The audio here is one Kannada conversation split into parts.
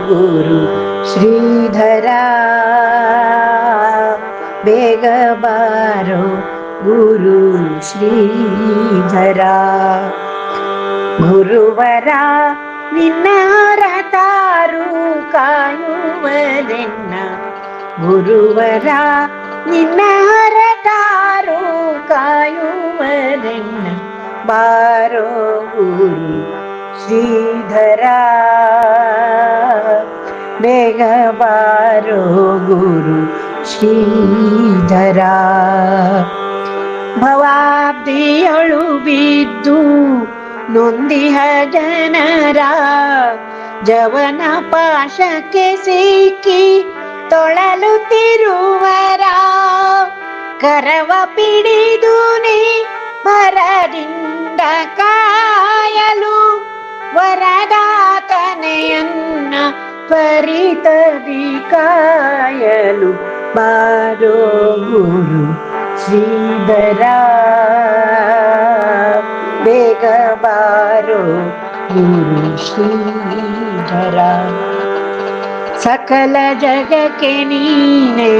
ಗುರು ಶ್ರೀಧರ ಬೇಗ ಬಾರೋ ಗುರು ಶ್ರೀಧರ. ಗುರುವರ ನಿನ್ನ ರತಾರು ಕಾಯುವದೆನ್ನ, ಗುರುವರ ನಿನ್ನ ರತಾರು ಕಾಯುವದೆನ್ನ, ಬಾರೋ ಗುರು ಶ್ರೀಧರ ಬೇಗ ಬಾರೋ ಗುರು ಶ್ರೀಧರ. ಭವಾಬ್ದಿಯೊಳು ಬಿದ್ದು ನೊಂದಿಹ ಜನರ ಜವನ ಪಾಶಕ್ಕೆ ಸಿಕ್ಕಿ ತೊಳಲುತ್ತಿರುವರ, ಕರವ ಪಿಡಿದು ನೀ ಭರದಿಂದ ಕಾಯಲು ವರದಾತನೆಯನ್ನ ಪರಿತದಿ ಕಾಯಲು, ಬಾರೋ ಗುರು ಶ್ರೀಧರ ಬೇಗ ಬಾರೋ ಗುರು ಶ್ರೀಧರ. ಸಕಲ ಜಗಕ್ಕೆ ನೀನೇ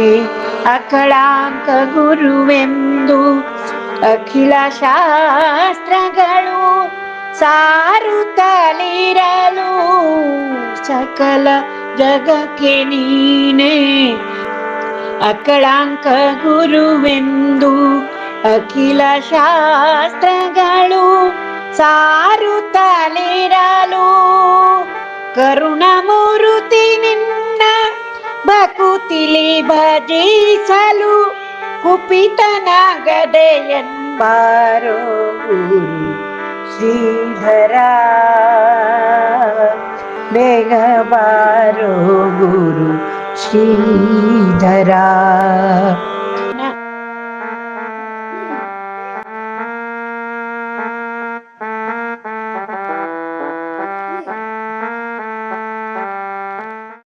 ಅಕಳಾಂಕ ಗುರುವೆಂದು ಅಖಿಲ ಶಾಸ್ತ್ರಗಳು ಸಾರುತ್ತಲಿರಲು, ಸಕಲ ಜಗಕ್ಕೆ ನೀನೇ ಅಕಳಾಂಕ ಗುರುವೆಂದು ಅಖಿಲ ಶಾಸ್ತ್ರಗಳು ಸಾರುತ್ತಲಿರಲು, ಕರುಣಮೂರ್ತಿ ನಿನ್ನ ಭಕುತಿಲಿ ಭಜಿಸಲು ಕುಪಿತನಾಗದೆಯನ್ಬಾರೋ ಗುರು ಶ್ರೀಧರ ಬೇಗ ಬಾರೋ ಗುರು ಶ್ರೀಧರ.